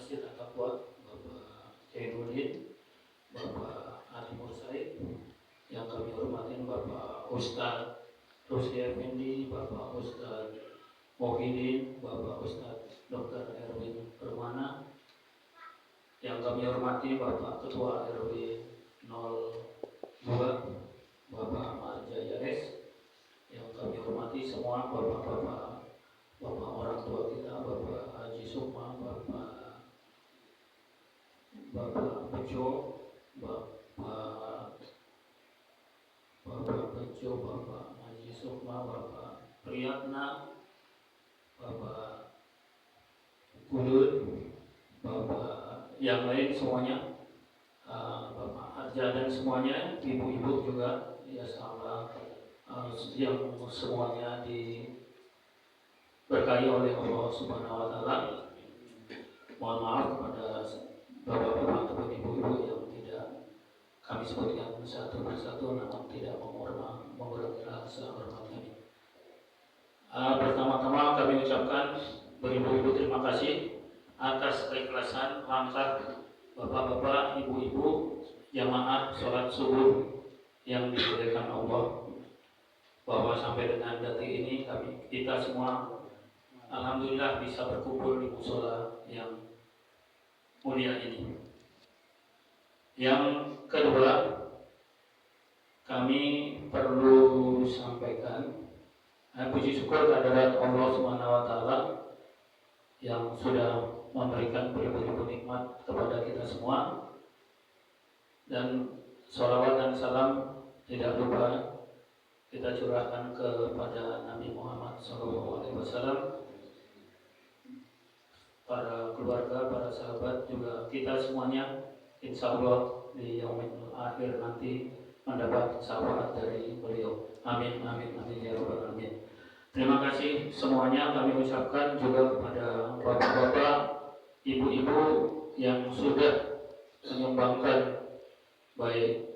Masjid At-Taqwa, Bapak Jainuddin, Bapak Ali Mursaid, yang kami hormatin Bapak Ustadz Rusdi Effendi, Bapak Ustadz Mohidin, Bapak Ustadz Dr. Erwin Permana, yang kami hormati Bapak Ketua RW 02, Bapak Marjaya S, yang kami hormati semua bapak-bapak, bapak orang tua kita, Bapak Haji Sukma, Bapak Bejo, Bapak Bejo, Bapak Haji Sukma, Bapak Priyatna, Bapak Gulur, Bapak yang lain semuanya, Bapak Harja dan semuanya, ibu-ibu juga, ya sahabat, yang semuanya diberkahi oleh Allah Subhanahu Wa Taala. Mohon maaf kepada bapak-bapak ataupun ibu-ibu yang tidak kami sebutkan satu persatu, namun tidak mengurangi rasa hormat kami. Pertama-tama kami ucapkan beribu-ribu terima kasih atas keikhlasan langkah bapak-bapak, ibu-ibu jamaah sholat subuh yang dimuliakan Allah, bahwa sampai dengan detik ini kita semua alhamdulillah bisa berkumpul di mushola yang mulia ini. Yang kedua, kami perlu sampaikan puji syukur kehadirat Allah Subhanahu Wa Taala yang sudah memberikan beribu-ribu nikmat kepada kita semua, dan sholawat dan salam tidak lupa kita curahkan kepada Nabi Muhammad SAW, para keluarga, para sahabat, juga kita semuanya, insya Allah di yaumil akhir nanti mendapat syafaat dari beliau. Amin, amin, amin ya rabbal alamin. Terima kasih semuanya kami ucapkan juga kepada bapak-bapak, ibu-ibu yang sudah menyumbangkan baik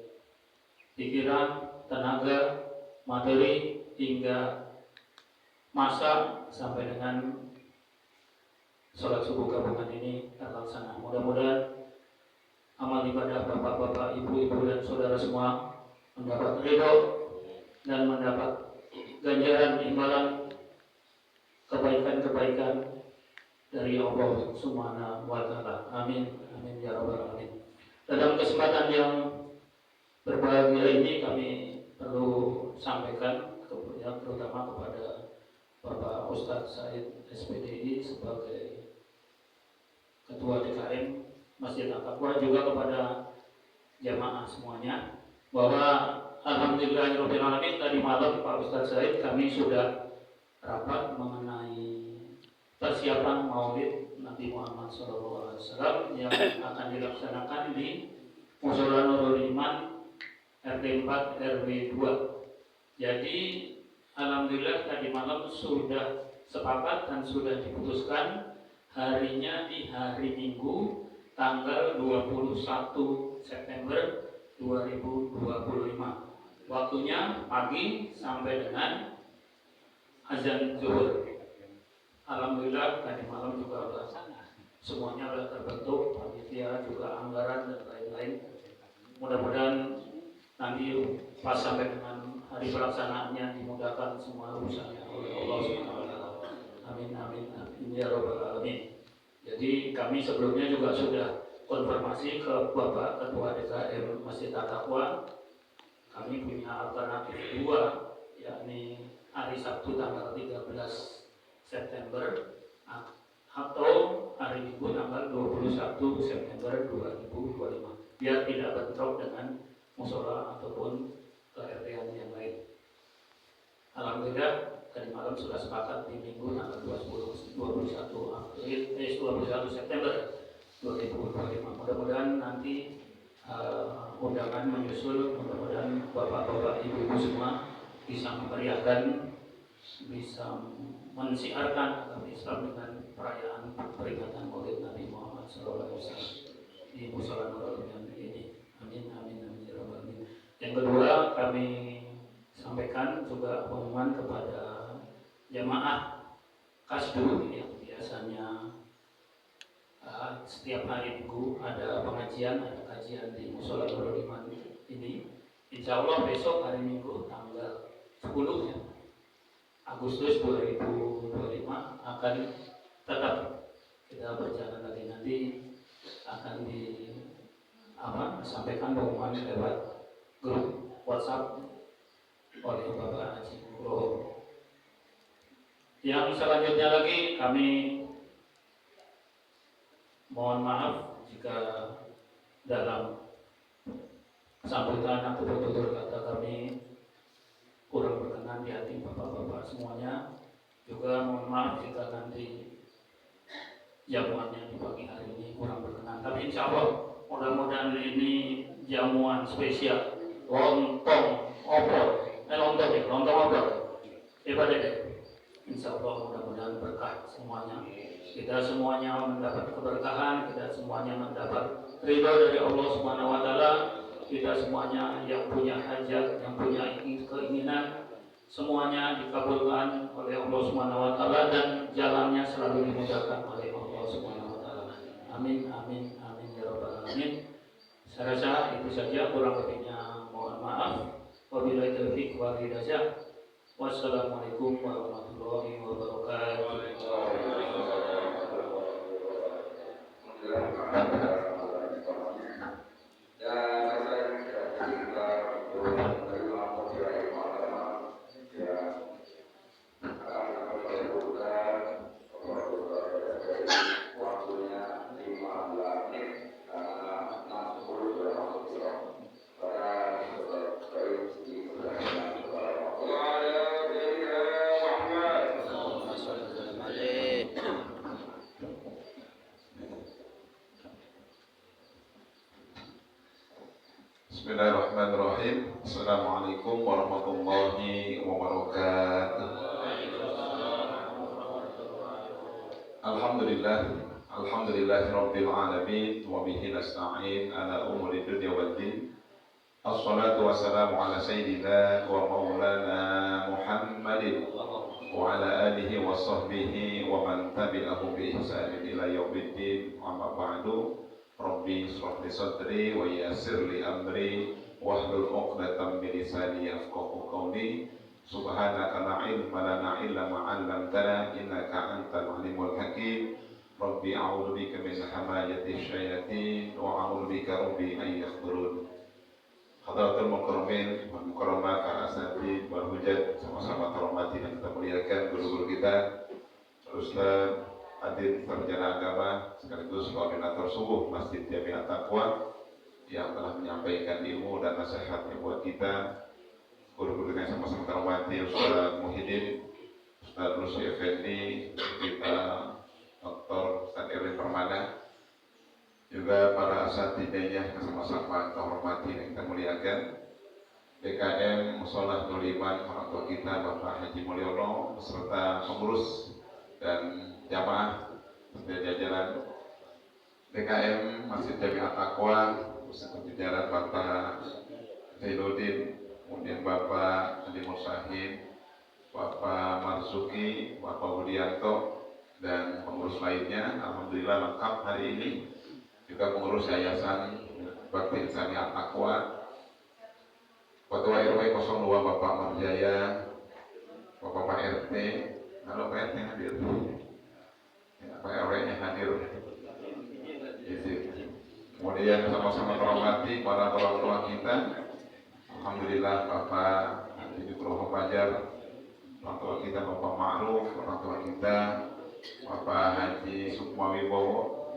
pikiran, tenaga, materi hingga masa sampai dengan sholat subuh gabungan ini terlaksana. Mudah-mudahan amal ibadah bapak-bapak, ibu-ibu dan saudara semua mendapat ridho dan mendapat ganjaran imbalan kebaikan-kebaikan dari Allah Subhanahu wa Ta'ala. Amin, amin ya rabbal alamin. Dalam kesempatan yang berbahagia ini kami perlu sampaikan terutama kepada Bapak Ustadz Said SPDI sebagai Ketua DKM Masjid At-Taqwa, juga kepada jamaah semuanya, bahwa alhamdulillahirabbil alamin tadi malam Pak Ustadz Said kami sudah rapat mengenai persiapan Maulid Nabi Muhammad SAW yang akan dilaksanakan di Mushola Nurul Iman RT 4 RW 2. Jadi alhamdulillah tadi malam sudah sepakat dan sudah diputuskan harinya di hari Minggu tanggal 21 September 2025. Waktunya pagi sampai dengan azan zuhur. Alhamdulillah tadi malam juga sudah semuanya sudah terbentuk, panitia juga anggaran dan lain-lain. Mudah-mudahan nanti pas sampai dengan hari pelaksanaannya dimudahkan semua urusannya oleh Allah Subhanahu wa Ta'ala. Amin, amin, amin ya rabbal alamin. Jadi kami sebelumnya juga sudah konfirmasi ke Bapak Ketua DKM Masjid At-Taqwa. Kami punya alternatif 2, yakni hari Sabtu tanggal 13 September atau hari Minggu tanggal 21 September 2025, biar tidak bentrok dengan mushola ataupun ke RT yang lain. Alhamdulillah tadi malam sudah sepakat di Minggu tanggal 21 September 2025. Mudah-mudahan nanti undangan menyusul, mudah-mudahan bapak-bapak, ibu-ibu semua bisa memeriahkan, bisa mensiarkan agama Islam dengan perayaan peringatan Maulid Nabi Muhammad SAW di Mushola Nurul Iman ini. Amin, amin, amin ya rabbal alamin. Yang kedua, kami sampaikan juga pengumuman kepada jamaah Kasdu yang biasanya setiap hari Minggu ada pengajian, ada kajian di Mushola Nurul Iman ini. Insya Allah besok hari Minggu tanggal 10 ya, Agustus 2025 akan tetap kita berjalan lagi. Nanti akan disampaikan pengumuman lewat grup WhatsApp oleh Bapak Haji Nugroho. Yang selanjutnya lagi kami mohon maaf jika dalam sambutan atau tutur kata kami kurang berkenan di hati bapak-bapak semuanya. Juga mohon maaf jika nanti jamuannya di pagi hari ini kurang berkenan. Tapi insya Allah mudah-mudahan ini jamuan spesial lontong opor, lontong opor. Insya Allah mudah-mudahan berkah semuanya. Kita semuanya mendapat keberkahan, kita semuanya mendapat ridho dari Allah Subhanahu Wa Taala. Kita semuanya yang punya hajat, yang punya keinginan, semuanya dikabulkan oleh Allah Subhanahu Wa Taala dan jalannya selalu dimudahkan oleh Allah Subhanahu Wa Taala. Amin, amin, amin ya rabbal alamin. Saya rasa itu saja, kurang lebihnya mohon maaf. Wabillahi taufiq wal hidayah. Wassalamualaikum warahmatullahi wabarakatuh. Bismillahirrahmanirrahim. Assalamualaikum warahmatullahi wabarakatuh. Alhamdulillahirabbil alamin wa bihi nasta'in ala umuri dunya waddin. Assalatu wassalamu ala sayyidina wa maulana Muhammadin wa ala alihi wa sahbihi wa man tabi'ahu bi ihsanin ila yaumiddin. Amma ba'du. Rabbi shrah li sadri wa yassir li amri wahlul 'uqdatam min lisani yafqahu qawli. Subhanaka la ilma lana illa ma 'allamtana innaka antal alimul hakim. Rabbi a'udzu bika min hamayati syayatin wa a'udzu bika rabbi an yahdurun. Hadratul mukarramin wal mukarramat para asatidz wal hujat, sama-sama terhormati dan kita muliakan guru-guru kita, Ustaz Adin Sarjana Agama sekaligus koordinator subuh Masjid Jamiat Taqwa yang telah menyampaikan ilmu dan nasihatnya buat kita, guru-guru yang sama-sama terhormati, Ustaz Muhyiddin, Ustaz Rusli Effendi, kita Dr. Ustaz Erwin Permana, juga para asatidnya yang sama-sama terhormati dan kita muliakan, BKM Mushola Nurul Iman, orang tua kita Bapak Haji Mulyono beserta pengurus dan jamaah jajaran BKM Masjid Jamiat Taqwa beserta jajaran Bapak Zainuddin, kemudian Bapak Adi Musahin, Bapak Marzuki, Bapak Budianto dan pengurus lainnya. Alhamdulillah lengkap hari ini, juga pengurus Yayasan Bakti Jamiat Taqwa, Ketua RW 02 Bapak Marjaya, Bapak RT, halo Pak RT hadir, Pak RW-nya hadir. Kemudian sama-sama terhormati para orang tua kita. Alhamdulillah Bapak Haji Nugroho Fajar, orang tua kita Bapak Ma'ruf, orang tua kita Bapak Haji Sukma Wibowo,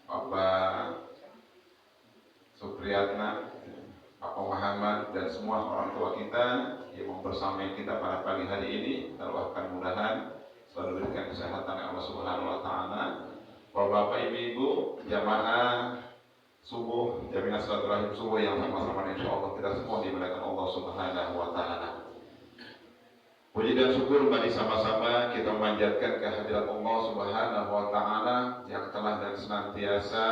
Bapak Supriyatna, Bapak Muhammad dan semua orang tua kita yang membersamai kita pada pagi hari ini. Doakan mudahan selalu diberikan kesehatan oleh Allah Subhanahu Wa Taala. Bapak Ibu jamaah subuh, jamiah silaturahim subuh yang sama-sama insya Allah kita semua dimuliakan Allah Subhanahu Wa Taala. Puji dan syukur mari sama-sama kita memanjatkan kehadirat Allah Subhanahu Wa Taala yang telah dan senantiasa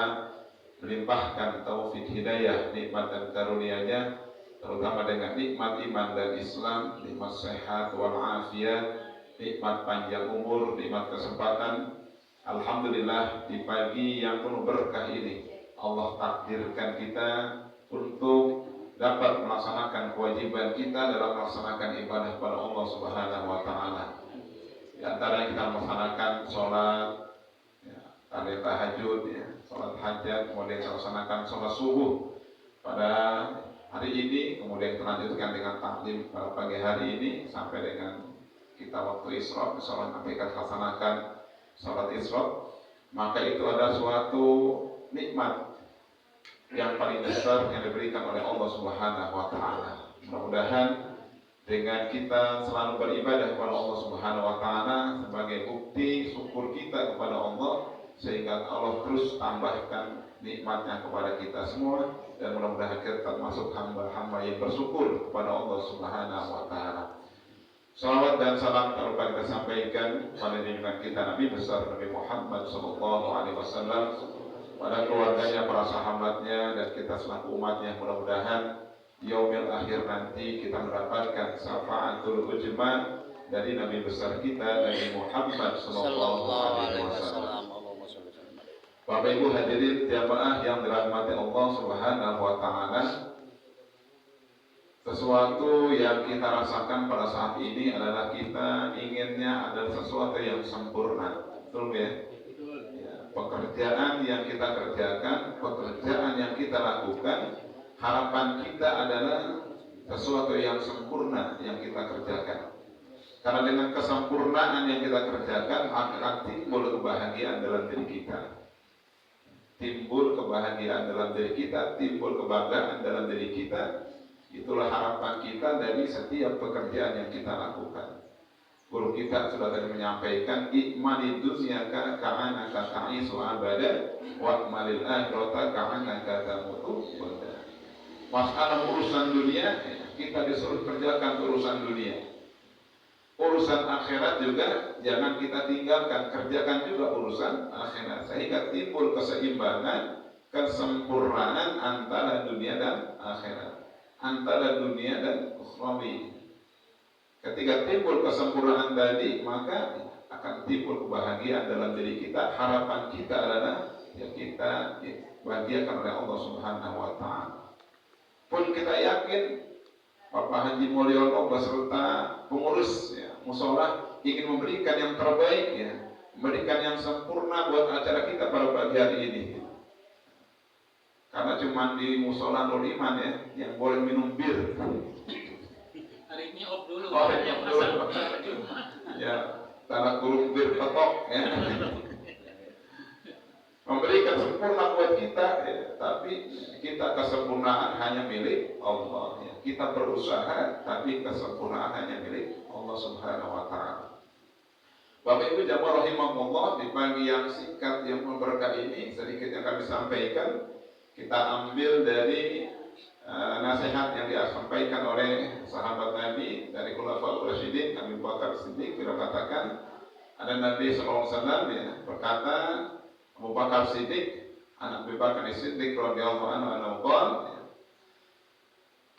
melimpahkan taufik hidayah, nikmat dan karunia-Nya, terutama dengan nikmat iman dan Islam, nikmat sehat wal afiat, nikmat panjang umur, nikmat kesempatan, Alhamdulillah di pagi yang penuh berkah ini Allah takdirkan kita untuk dapat melaksanakan kewajiban kita dalam melaksanakan ibadah kepada Allah Subhanahu wa taala. Di antara kita melaksanakan sholat, ya, tadi tahajud, ya, sholat hajat, kemudian kita laksanakan sholat subuh pada hari ini, kemudian terlanjutkan dengan taklim pada pagi hari ini sampai dengan kita waktu Isra, sholat nanti kita laksanakan sholat Isra, maka itu ada suatu nikmat yang paling besar yang diberikan oleh Allah Subhanahu wa taala. Mudah-mudahan dengan kita selalu beribadah kepada Allah Subhanahu wa taala sebagai bukti syukur kita kepada Allah, sehingga Allah terus tambahkan nikmatnya kepada kita semua, dan mudah-mudahan kita termasuk hamba-hamba yang bersyukur kepada Allah Subhanahu wa taala. Salawat dan salam tak lupa kita sampaikan pada junjungan kita Nabi besar Nabi Muhammad sallallahu alaihi wasallam, pada keluarganya, para sahabatnya, dan kita selaku umatnya. Mudah-mudahan yaumil akhir nanti kita mendapatkan syafaatul ujma dari Nabi besar kita Nabi Muhammad sallallahu alaihi wasallam. Bapak Ibu hadirin jamaah yang dirahmati Allah Subhanahu wa taala, sesuatu yang kita rasakan pada saat ini adalah kita inginnya adalah sesuatu yang sempurna, betul ya? Pekerjaan yang kita kerjakan, pekerjaan yang kita lakukan, harapan kita adalah sesuatu yang sempurna yang kita kerjakan. Karena dengan kesempurnaan yang kita kerjakan akan timbul kebahagiaan dalam diri kita. Timbul kebahagiaan dalam diri kita, timbul kebanggaan dalam diri kita. Itulah harapan kita dari setiap pekerjaan yang kita lakukan. Guru kita sudah tadi menyampaikan, ikmali dunyaka ka'anaka ta'isu abada wa akmalil akhirata ka'anaka tamutu bada. Masalah urusan dunia, kita disuruh kerjakan urusan dunia. Urusan akhirat juga jangan kita tinggalkan, kerjakan juga urusan akhirat, sehingga timbul keseimbangan, kesempurnaan antara dunia dan akhirat, antara dunia dan ukhrawi. Ketika timbul kesempurnaan tadi, maka akan timbul kebahagiaan dalam diri kita. Harapan kita adalah yang kita dibahagiakan oleh Allah Subhanahu wa taala. Pun kita yakin Bapak Haji Mulyono beserta pengurus mushola ingin memberikan yang terbaik, memberikan yang sempurna buat acara kita pada pagi hari ini. Karena cuma di mushola Nur Iman yang boleh minum bir. Hari ini off dulu. Oh, yang dulu. Ya, tanah kurung bir petok memberikan sempurna buat kita, tapi kita kesempurnaan hanya milik Allah. Kita berusaha, tapi kesempurnaan hanya milik Allah Subhanahu wa taala. Bapak Ibu jamaah rahimakumullah, di pagi yang singkat yang berkah ini sedikit yang kami sampaikan, kita ambil dari nasihat yang disampaikan oleh sahabat Nabi dari Khulafaur Rasyidin Abu Bakar Siddiq. Beliau katakan, ada Nabi sallallahu alaihi wasallam berkata, Abu Bakar Siddiq, anak Abu Bakar Siddiq radhiyallahu anhu qala,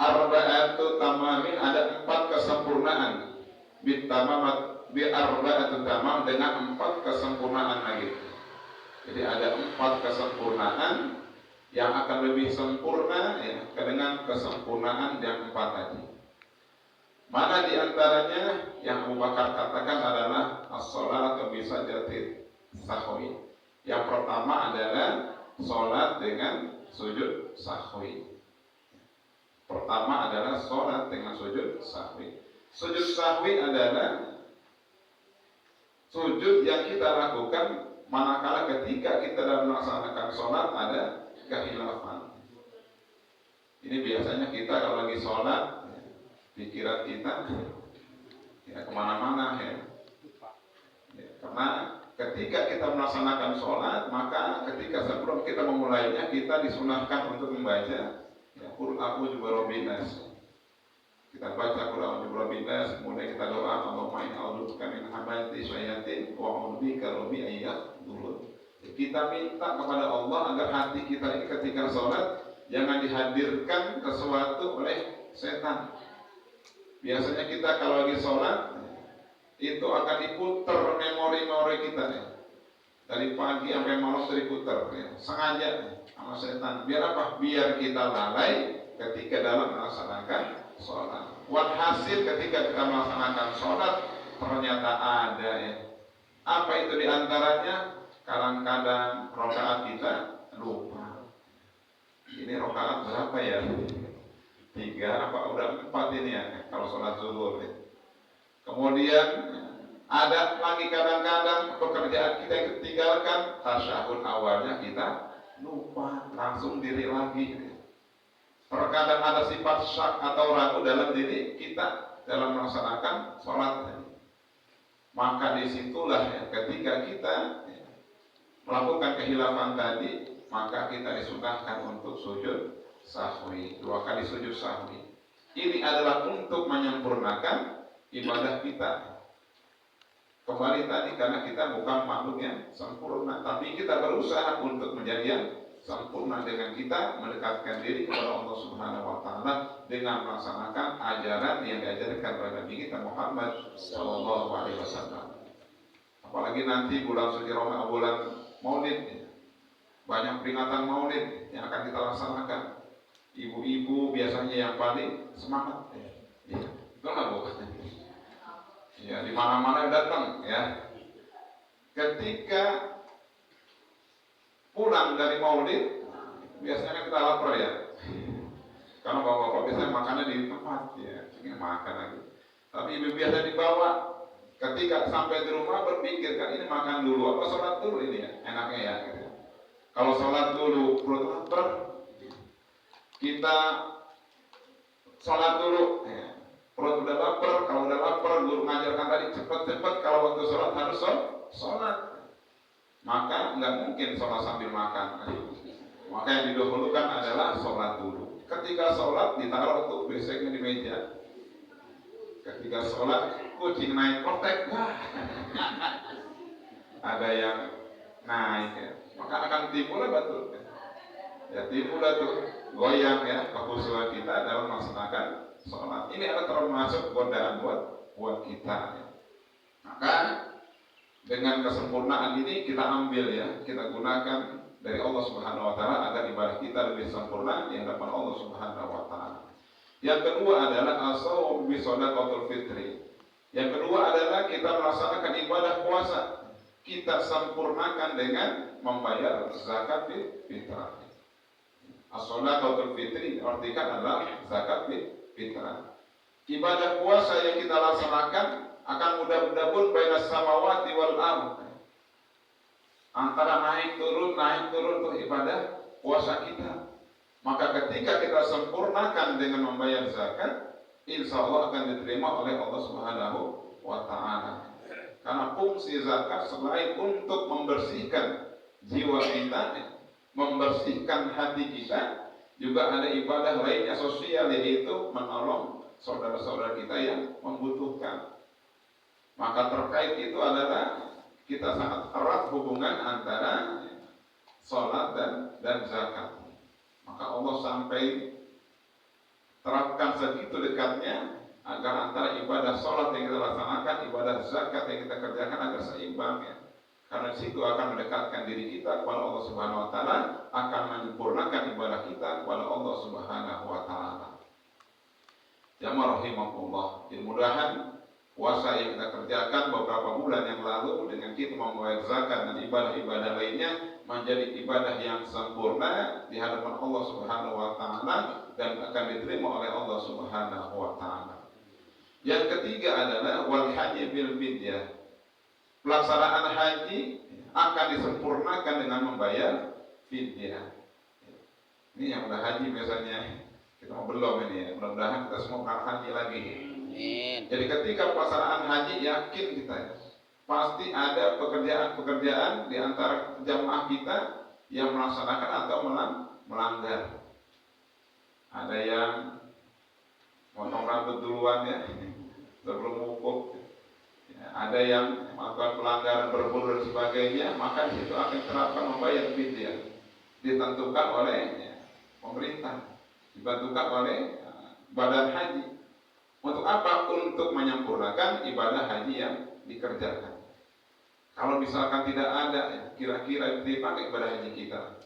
arba'atu tamamin, ada 4 kesempurnaan, bi arba'atu tamam, dengan 4 kesempurnaan lagi. Jadi ada 4 kesempurnaan yang akan lebih sempurna dengan kesempurnaan yang 4 tadi. Mana di antaranya yang Abu Bakar katakan adalah as-sholatu bi sajdatin sahwi. Yang pertama adalah sholat dengan sujud sahwi. Pertama adalah sholat dengan sujud sahwi. Sujud sahwi adalah sujud yang kita lakukan manakala ketika kita dalam melaksanakan sholat ada kehilafan. Ini biasanya kita kalau lagi sholat, pikiran kita kemana-mana karena ketika kita melaksanakan sholat, maka ketika sebelum kita memulainya, kita disunahkan untuk membaca Qul a'udzu birabbin nas. Kita baca Qul a'udzu birabbin nas, kemudian kita doa, Allahumma inni a'udzubika min hamazati syayatin wa a'udzubika rabbi an yahdurun. Kita minta kepada Allah agar hati kita ini ketika sholat jangan dihadirkan sesuatu oleh setan. Biasanya kita kalau lagi sholat itu akan diputer memori-memori kita dari pagi sampai malam diputar ya. Sengaja sama setan. Biar apa? Biar kita lalai ketika dalam melaksanakan sholat. Walhasil ketika kita melaksanakan sholat ternyata ada ya. Apa itu diantaranya? Kadang-kadang rakaat kita lupa. Ini rakaat berapa ya? 3 apa udah 4 ini ya kalau sholat zuhur ya. Kemudian ada lagi kadang-kadang pekerjaan kita yang ditinggalkan, tasyahud awalnya kita lupa, langsung diri lagi. Terkadang ada sifat syak atau ragu dalam diri kita dalam melaksanakan sholat. Maka disitulah ya, ketika kita melakukan kehilafan tadi, maka kita disunahkan untuk sujud sahwi, 2 kali sujud sahwi. Ini adalah untuk menyempurnakan ibadah kita. Kembali tadi karena kita bukan makhluk yang sempurna, tapi kita berusaha untuk menjadi yang sempurna dengan kita mendekatkan diri kepada Allah Subhanahu wa taala dengan melaksanakan ajaran yang diajarkan oleh Nabi kita Muhammad sallallahu alaihi wasallam. Apalagi nanti bulan suci Ramadan, bulan Maulid, banyak peringatan Maulid yang akan kita laksanakan. Ibu-ibu biasanya yang paling semangat ya. Betul nggak Bu? Ya, di mana-mana datang ya. Ketika pulang dari Maulid, biasanya kita lapar ya. Karena bapak-bapak biasanya makannya di tempat ya, ingin makan lagi. Tapi ibu biasa dibawa. Ketika sampai di rumah berpikir kan ini makan dulu apa sholat dulu ini ya, enaknya ya. Gitu. Kalau sholat dulu perut lapar, kita sholat dulu. Ya. Perut udah lapar, kalau udah lapar guru mengajarkan tadi cepat-cepat kalau waktu sholat harus sholat. Maka nggak mungkin sholat sambil makan. Maka yang didahulukan adalah sholat dulu. Ketika sholat ditaruh tuh beseknya di meja. Ketika sholat kucing naik protek, wah. Ada yang naik ya. Maka akan timbul betul. Ya timbul tuh goyang ya kekhusyuan kita dalam melaksanakan sholat. Ini adalah termasuk godaan buat kita ya. Maka dengan kesempurnaan ini kita ambil ya, kita gunakan dari Allah Subhanahu wa taala agar ibadah kita lebih sempurna di hadapan Allah Subhanahu wa taala. Yang kedua adalah as-shaum bi shadaqatul fitri. Yang kedua adalah kita melaksanakan ibadah puasa. Kita sempurnakan dengan membayar zakat fitrah. As-shadaqatul fitri artikan adalah zakat fitrah. Ibadah puasa yang kita laksanakan akan mudah-mudahan bainas samawati wal ardh. Antara naik turun untuk ibadah puasa kita. Maka ketika kita sempurnakan dengan membayar zakat, insya Allah akan diterima oleh Allah Subhanahu wa taala. Karena fungsi zakat selain untuk membersihkan jiwa kita, membersihkan hati kita, juga ada ibadah lainnya sosial, yaitu menolong saudara-saudara kita yang membutuhkan. Maka terkait itu adalah kita sangat erat hubungan antara sholat dan zakat. Maka Allah sampai terapkan segitu dekatnya agar antara ibadah sholat yang kita laksanakan, ibadah zakat yang kita kerjakan agar seimbang ya. Karena situ akan mendekatkan diri kita kepada Allah Subhanahu wa taala, akan menyempurnakan ibadah kita kepada Allah Subhanahu wa taala. Jamaah rahimakumullah. Mudah-mudahan puasa yang kita kerjakan beberapa bulan yang lalu dengan kita membayar zakat dan ibadah-ibadah lainnya menjadi ibadah yang sempurna di hadapan Allah Subhanahu wa taala dan akan diterima oleh Allah Subhanahu wa taala. Yang ketiga adalah wal haji bil fidyah. Pelaksanaan haji akan disempurnakan dengan membayar fidyah. Ini yang udah haji biasanya, kita mau belum ini ya. Mudah-mudahan kita semua akan haji lagi. Amin. Jadi ketika pelaksanaan haji yakin kita ya, pasti ada pekerjaan-pekerjaan di antara jamaah kita yang melaksanakan atau melanggar. Ada yang potong rambut duluan ya, sebelum wukuf. Ya, ada yang melakukan pelanggaran berburu dan sebagainya, maka di situ akan terapkan membayar fidyah. Ditentukan oleh ya, pemerintah, dibantukan oleh badan haji. Untuk apa? Untuk menyempurnakan ibadah haji yang dikerjakan. Kalau misalkan tidak ada, kira-kira dipakai ibadah haji kita.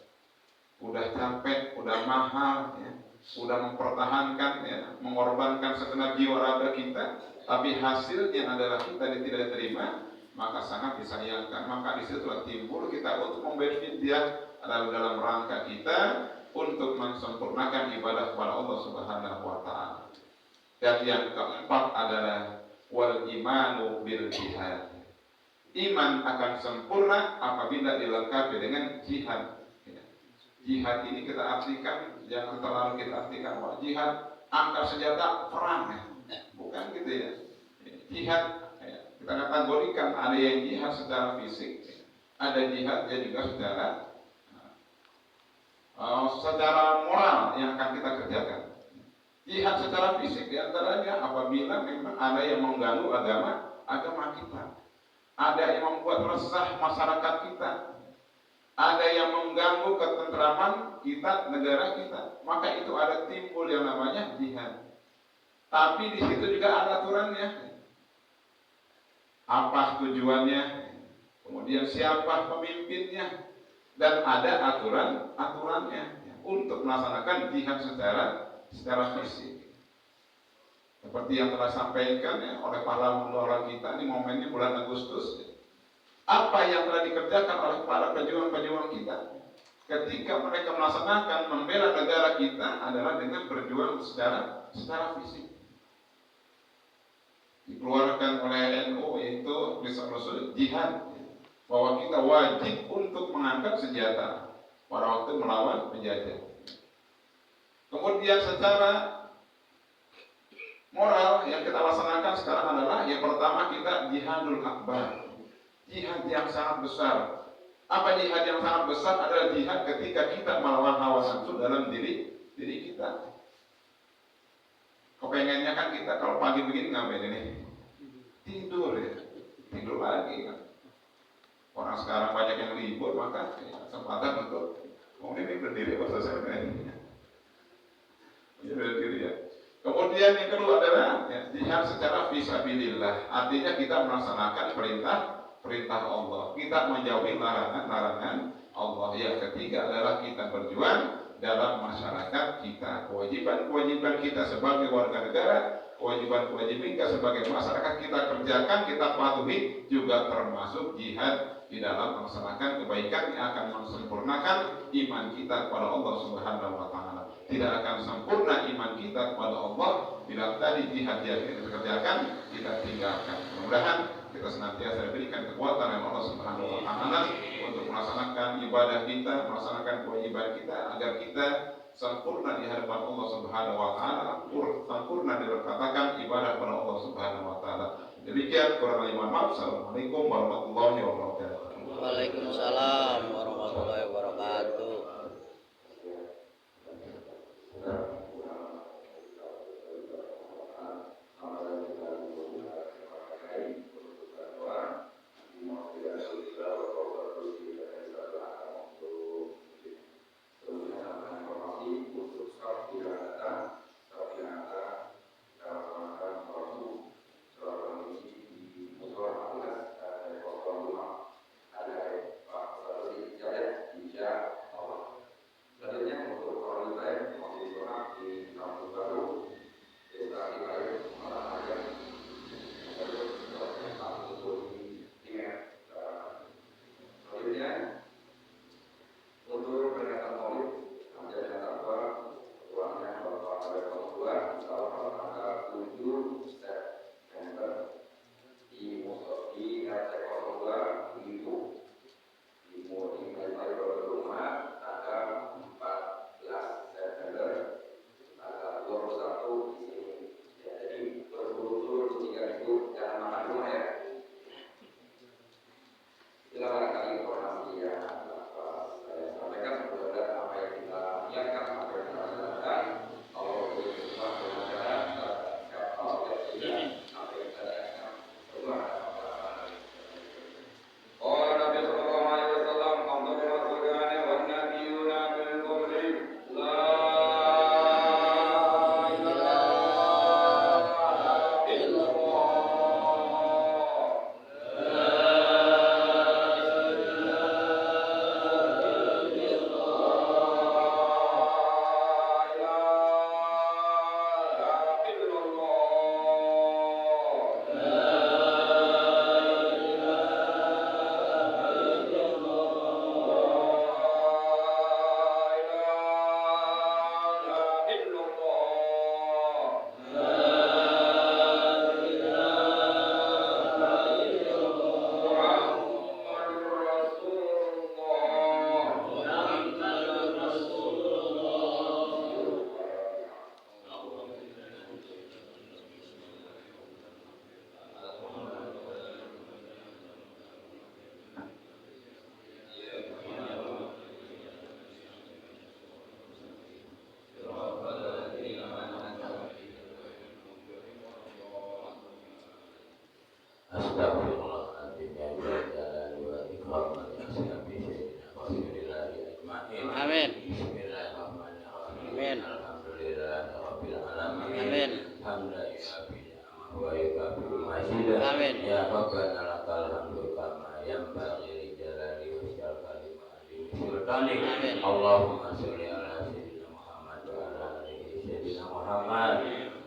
Udah capek, udah mahal, ya, udah mempertahankan, ya, mengorbankan segenap jiwa raga kita, tapi hasilnya adalah kita tidak terima, maka sangat disayangkan. Maka disitulah timbul kita untuk membayar fidyah adalah dalam rangka kita untuk mensempurnakan ibadah kepada Allah Subhanahu wa Ta'ala. Dan yang keempat adalah wal imanu bil jihad. Iman akan sempurna apabila dilengkapi dengan jihad. Jihad ini kita artikan, jangan terlalu kita artikan bahwa jihad angkat senjata perang, ya. Bukan gitu ya. Jihad ya, kita kategorikan ada yang jihad secara fisik, ada jihadnya juga secara moral yang akan kita kerjakan. Jihad secara fisik diantaranya apabila memang ada yang mengganggu agama kita, ada yang membuat resah masyarakat kita, ada yang mengganggu ketentraman kita, negara kita, maka itu ada timbul yang namanya jihad. Tapi di situ juga ada aturannya. Apa tujuannya? Kemudian siapa pemimpinnya? Dan ada aturannya untuk melaksanakan jihad secara fisik. Seperti yang telah disampaikan ya, oleh para ulama kita, ini momennya bulan Agustus. Apa yang telah dikerjakan oleh para pejuang-pejuang kita ketika mereka melaksanakan membela negara kita adalah dengan berjuang secara fisik. Dikeluarkan oleh NU yaitu Risal-Rasul jihad, bahwa kita wajib untuk mengangkat senjata pada waktu melawan penjajah. Kemudian secara moral yang kita laksanakan sekarang adalah yang pertama kita jihadul akbar, jihad yang sangat besar. Apa jihad yang sangat besar? Adalah jihad ketika kita melawan hawa nafsu dalam diri kita. Kepengennya kan kita kalau pagi begini ngapain ini? Tidur ya, tidur lagi kan. Orang sekarang banyak yang libur, maka kesempatan untuk ini berdiri pas selesai ini. Ya berdiri ya. Kemudian yang kedua adalah ya, jihad secara fisabilillah. Artinya kita melaksanakan perintah Allah. Kita menjauhi larangan Allah. Yang ketiga adalah kita berjuang dalam masyarakat kita. Kewajiban kita sebagai warga negara, kewajiban kita sebagai masyarakat kita kerjakan, kita patuhi, juga termasuk jihad di dalam melaksanakan kebaikan yang akan mensempurnakan iman kita kepada Allah Subhanahu wa Ta'ala. Tidak akan sempurna iman kita kepada Allah bila tadi jihad yang kita kerjakan kita tinggalkan. Mudah-mudahan kita senantiasa diberikan kekuatan oleh Allah Subhanahu wa Ta'ala untuk melaksanakan ibadah kita, melaksanakan kewajiban kita, agar kita sempurna di hadapan Allah Subhanahu wa Ta'ala, sempurna dikatakan ibadah kepada Allah Subhanahu wa Ta'ala. Demikian kurang lebih, maaf. Assalamualaikum warahmatullahi wabarakatuh. Waalaikumsalam warahmatullahi wabarakatuh. Ada Pak Sarsi, Amin. Bismillahirrahmanirrahim. Amin. Alhamdulillahirabbil alamin. Amin. Hamdan wa yukafi majidah. Amin. Ya Rabbana lakal hamdu kama yanbaghi li jalali wajhil kalimati sultanik. Amin. Allahumma sholli ala sayyidina Muhammad wa ala alihi sayyidina Muhammad.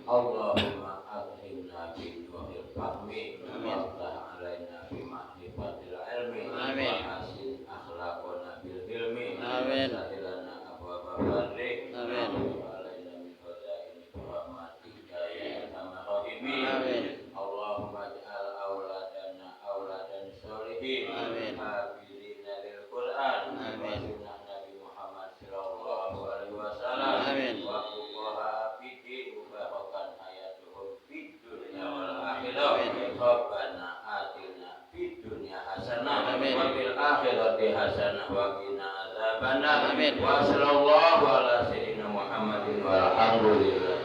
Allahumma akhrimna bi nuril fahmi. Amin. Waftah alaina bi ma'rifatil ilmi. Amin. Wa hasin akhlaqana bil hilmi. Amin. Sahilana abwaba fadlik. Amin. Alaina min fadaili rahmatika ya arhamar rahimin. Amin. Allahumma ij'al auladana auladan sholihin. Amin. Hafizina lil Qur'an. Amin. Wa sunnah Nabi Muhammad sallallahu alaihi wasallam. Amin. Wa fuqaha fiddin mubarakan hayatuhum fid dunya wal akhirah. Amin. Rabbana atina fid dunya hasanah Amin. wa fil akhirati hasanah wa qina adzabannar. Amin. Wa sallallahu ala sayyidina Muhammadin walhamdulillah.